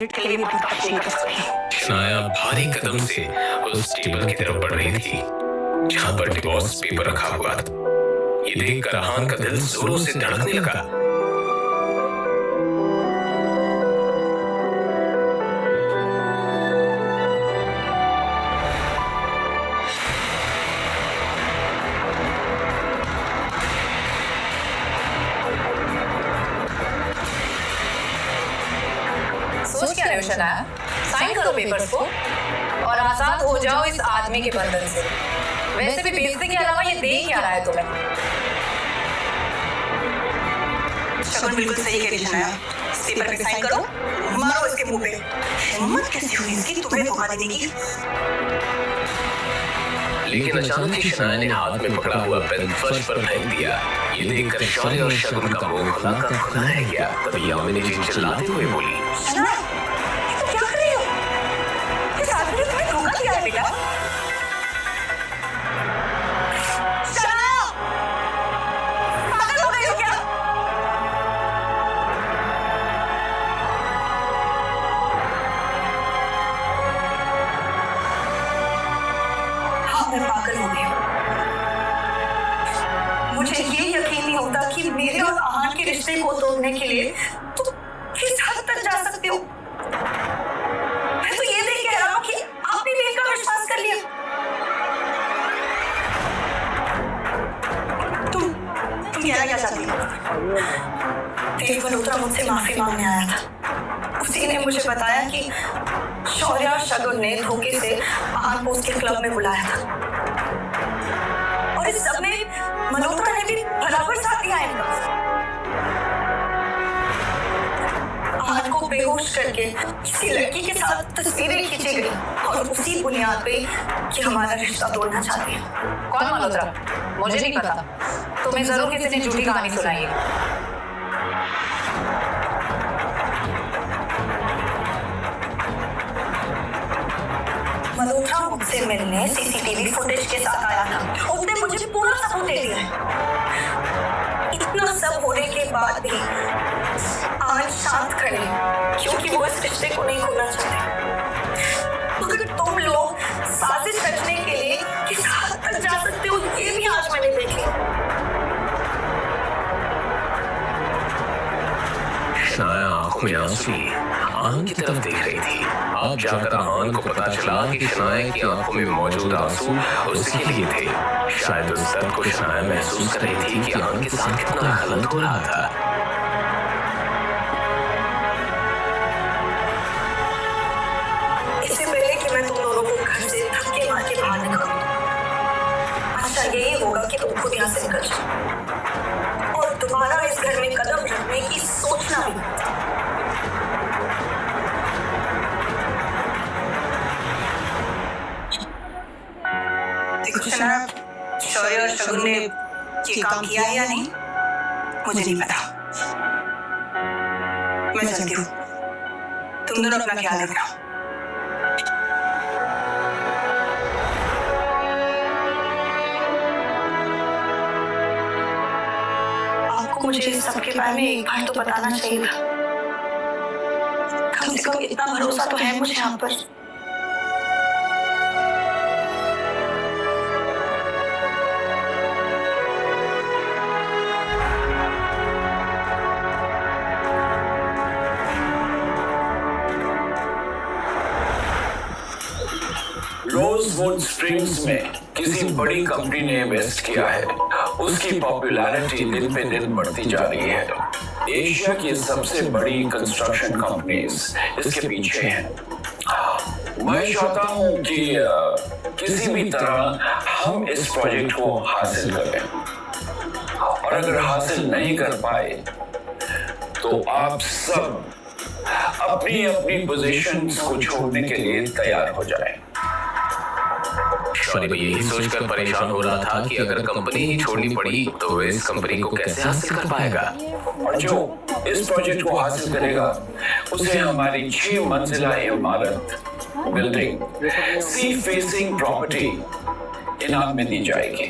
के लिए भी बर्दाश्त नहीं कर सकती। शनाया भारी कदम से उस टेबल की तरफ बढ़ रही थी जहां पर डिवोर्स पेपर रखा हुआ था। ये देखकर अहान का दिल जोरों से धड़कने लगा। सोच क्या रहे हो शनाया? साइन करो पेपर्स को और आजाद हो जाओ इस आदमी के बंधन से। वैसे भी बेइज्जती के अलावा ये दे क्या रहा है तुम्हें? शगुन बिल्कुल सही कह रही शनाया। पेपर पे साइन करो, मारो इसके मुंह पे। हिम्मत कैसी हुई इसकी तुम्हें धोखा देने की? लेकिन अचानक ही शनाया ने हाथ में पकड़ा हुआ पेन फर्श पर फेंक दिया। ये देखकर शौर्य और शगुन का मुंह खुला का खुला रह गया। तभी यामिनी जी चिल्लाते हुए बोली, शनाया, ये तुम क्या कर रही हो? इस आदमी ने तुम्हें धोखा दिया है बेटा। शनाया, पागल हो गई हो क्या? हाँ, मैं पागल हो गई हूँ। मुझे ये यकीन नहीं होता कि मेरे और आहान के रिश्ते को तोड़ने के लिए तुम किस हद तक जा सकते हो। मैं तो ये देख के हैरान हूं कि आपने भी इनका विश्वास कर लिया। तुम कहना क्या चाहती हो? देव मल्होत्रा मुझसे माफी मांगने आया था। उसी ने मुझे बताया कि शौर्य और शगुन ने धोखे से आहान को उसके क्लब में बुलाया था और इस सब में मल्होत्रा ने भी बराबर साथ दिया है इनका। आहान को बेहोश करके किसी लड़की के साथ तस्वीरें खींची गई और उसी बुनियाद पे कि हमारा रिश्ता तोड़ना चाहते हैं। कौन मल्होत्रा? मुझे नहीं पता। तुम्हें जरूर किसी ने झूठी कहानी सुनाई है। मल्होत्रा मुझसे मिलने सीसीटीवी फुटेज के साथ आया था। उसने मुझे पूरा सबूत दे दिया है। इतना सब होने के बाद भी आहान शांत खड़े क्योंकि वो इस रिश्ते को नहीं खोना चाहते। मगर तुम लोग साजिश रचने के लिए किस हद तक जा सकते हो ये भी आज मैंने देख लिया। शनाया आंखों में आंसू लिए आहान की तरफ देख रही थी। अब जाकर आहान को पता चला कि शनाया की आंखों में मौजूद आंसू उसके लिए थे। शायद उस दर्द को शनाया महसूस कर रही थी कि आहान के साथ कितना गलत हो रहा था। इससे पहले कि मैं तुम दोनों को घर से धक्के मार के बाहर निकालूं, अच्छा यही होगा कि तुम खुद यहाँ से निकल जाओ और दोबारा इस घर में कदम रखने की सोचना भी मत। देखो शनाया, शौर्य और शगुन ने ये काम किया है या नहीं मुझे नहीं पता। मैं चलती हूँ, तुम दोनों अपना ख्याल रखना। आपको मुझे इस सब के बारे में एक बार तो बताना चाहिए था। कम से कम इतना भरोसा तो है मुझे आप पर। रोजवुड स्प्रिंग्स में किसी बड़ी कंपनी ने इन्वेस्ट किया है। उसकी पॉपुलैरिटी दिन पे दिन बढ़ती जा रही है। एशिया की सबसे बड़ी कंस्ट्रक्शन कंपनीज इसके पीछे हैं। मैं चाहता हूं कि किसी भी तरह हम इस प्रोजेक्ट को हासिल करें और अगर हासिल नहीं कर पाए तो आप सब अपनी अपनी पोजीशंस को छोड़ने के लिए तैयार हो जाएं। शौर्य यही सोचकर परेशान हो रहा था कि अगर कंपनी ही छोड़नी पड़ी तो वह इस कंपनी को कैसे हासिल कर पाएगा। और जो इस प्रोजेक्ट को हासिल करेगा उसे हमारी 6 मंजिला इमारत बिल्डिंग सी फेसिंग प्रॉपर्टी इनाम में दी जाएगी।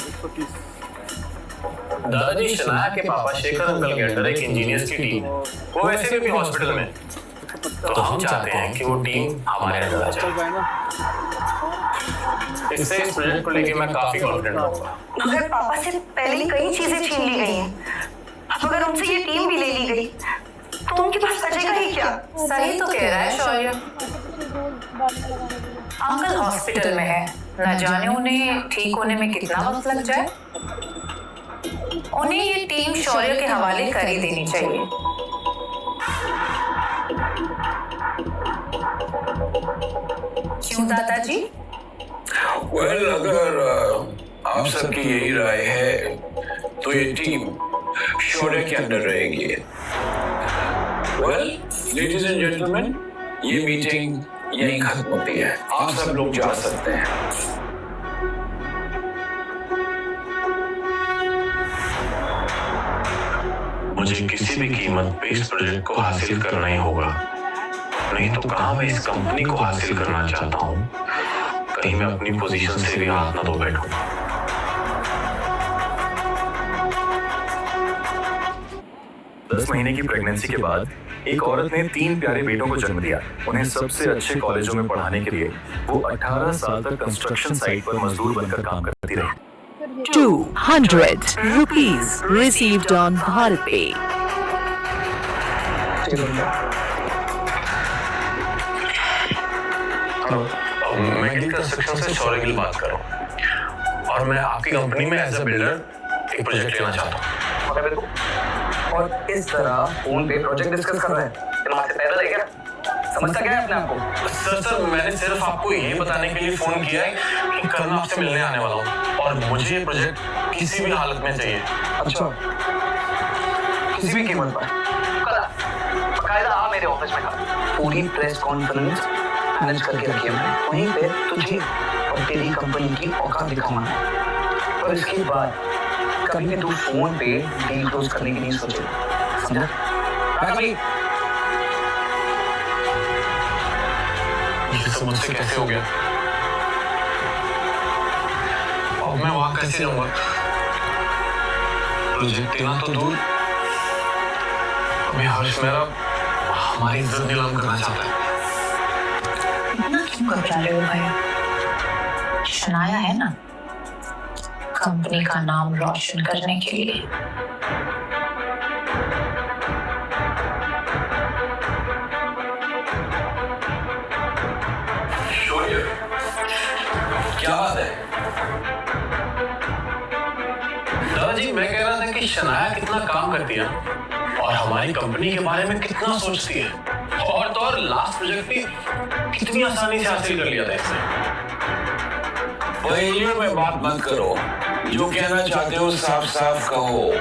दादाजी, शनाया के पापा शेखर अंकल के अंडर एक इंजीनियर्स की टीम है। वो वैसे भी हॉस्पिटल में। तो हम चाहते हैं कि वो टीम हमारे अंदर आ जाए। इससे इस प्रोजेक्ट को लेके मैं काफी कॉन्फिडेंट रहूंगा। मगर पापा से पहले ही कई चीजें छीन ली गई हैं। अब अगर उनसे ये टीम भी ले ली गई तो उनके पास बचेगा ही क्या? सही तो कह रहा है शौर्य। अंकल हॉस्पिटल में है, न जाने उन्हें ठीक होने में कितना वक्त लग जाए। उन्हें ये टीम शौर्य के हवाले कर ही देनी चाहिए। क्यों दादाजी? वेल, अगर आप सबकी यही राय है तो ये टीम शौर्य के अंदर रहेगी। वेल, लेडीज एंड जेंटलमैन, ये मीटिंग यहीं खत्म होती है। आप सब लोग जा सकते हैं। मुझे किसी भी कीमत पे इस प्रोजेक्ट को हासिल करना ही होगा, नहीं तो कहाँ मैं इस कंपनी को हासिल करना चाहता हूँ, कहीं मैं अपनी पोजीशन से भी हाथ न धो बैठूं। दस महीने की प्रेगनेंसी के बाद एक औरत ने 3 प्यारे बेटों को जन्म दिया। उन्हें सबसे अच्छे कॉलेजों में पढ़ाने के लिए वो 18 साल तक कंस्ट्रक्शन साइट पर मजदूर बनकर काम करती रही। 200 rupees received on Bharat Pay. मैं गिल कंस्ट्रक्शन से शौर्य गिल बात कर रहा हूँ और मैं आपकी कंपनी में एज अ बिल्डर एक प्रोजेक्ट लेना चाहता हूँ। और इस तरह फोन पे प्रोजेक्ट डिस्कस कर रहे हैं, दिमाग से पैदल है क्या? समझता क्या है अपने आप को? सर मैंने सिर्फ आपको ये बताने के लिए फोन किया है कि कल मैं आपसे मिलने आने वाला हूँ और मुझे ये प्रोजेक्ट किसी भी हालत में चाहिए। अच्छा, किसी भी कीमत पर? बकायदा आ मेरे ऑफिस में खा। पूरी प्रेस कॉन्फ्रेंस मैनेज करके रखी है मैंने। वहीं पे तुझे और तेरी कंपनी की औकात दिखाऊंगा। और इसके बाद कभी भी तू फोन पे डील क्लोज करने की नहीं सोचेगा, समझा? ये सब मुझसे कैसे हो गया? अब मैं वहां कैसे जाऊंगा? प्रोजेक्ट देना तो दूर, अभी हर्ष मेरा हमारी इज्जत नीलाम करना चाहता है। इतना क्यों घबरा रहे हो भाई? शनाया है ना, कंपनी का नाम रोशन करने के लिए। शौर्य, क्या बात है? दादाजी, मैं कह रहा था कि शनाया कितना काम करती है और हमारी कंपनी के बारे में कितना सोचती है, और तो और लास्ट प्रोजेक्ट भी कितनी आसानी से हासिल कर लिया था इसने। पहले में बात मत करो, जो कहना चाहते हो साफ साफ कहो।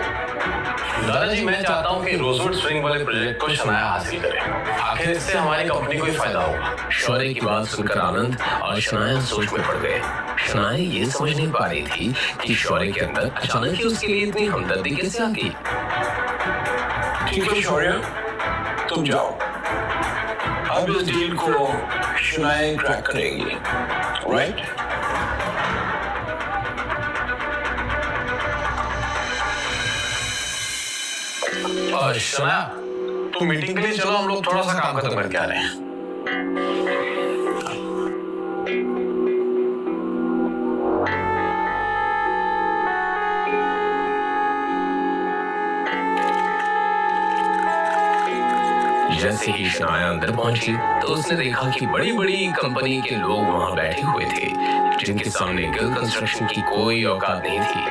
दादाजी, मैं चाहता हूँ कि रोजवुड स्विंग वाले प्रोजेक्ट को शनाया हासिल करे। आखिर इससे हमारी कंपनी को ही फायदा होगा। शौर्य की बात सुनकर आनंद और शनाया सोच में पड़ गए। शनाया ये समझ नहीं पा रही थी कि शौर्य के अंदर अचानक ही उसके लिए इतनी हमदर्दी कैसे आ गई। ठीक है शौर्य, तुम जाओ। अब इस डील को शनाया क्रैक करेगी, राइट? शनाया, तुम मीटिंग के लिए चलो, हम लोग थोड़ा सा काम खत्म करके आ रहे हैं। जैसे ही शनाया अंदर पहुंची तो उसने देखा कि बड़ी बड़ी कंपनी के लोग वहां बैठे हुए थे, जिनके सामने गिल कंस्ट्रक्शन की कोई औकात नहीं थी।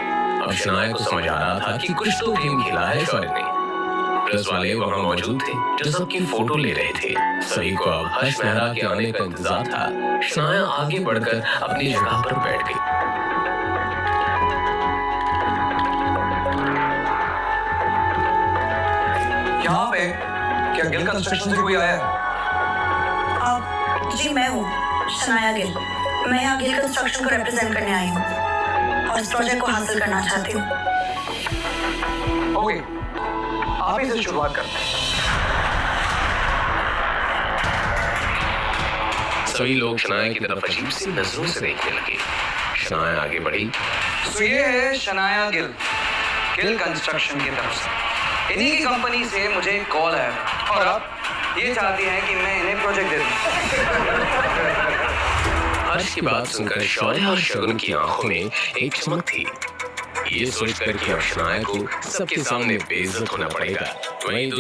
अब शनाया को समझ आ रहा था कि कुछ तो गेम खेला है शौर्य ने। प्रेस वाले वहां मौजूद थे जो सबकी फोटो ले रहे थे। सभी को अब हर्ष मेहरा के आने का इंतजार था। शनाया आगे बढ़कर अपनी जगह पर बैठ गई। यहाँ पे क्या गिल कंस्ट्रक्शन से कोई आया है? जी मैं हूँ शनाया गिल। मैं यहाँ गिल कंस्ट्रक्शन को रिप्रेजेंट करने आई हूँ और इस प्रोजेक्ट को हासिल करना चाहती हूँ। ओके, आप ही से शुरुआत करते हैं। सभी लोग शनाया की तरफ अजीब सी नजरों से देखने लगे। शनाया आगे बढ़ी। तो ये है शनाया गिल, गिल कंस्ट्रक्शन की तरफ से। इन्हीं की कंपनी से मुझे कॉल आया था और अब ये चाहती हैं कि मैं इन्हें प्रोजेक्ट दे दूं। हर्ष की बात सुनकर शौर्य और शगुन की आंखों में एक चमक थी। ये सोचकर कि अब शनाया को सबके सामने बेइज्जत होना पड़ेगा, वहीं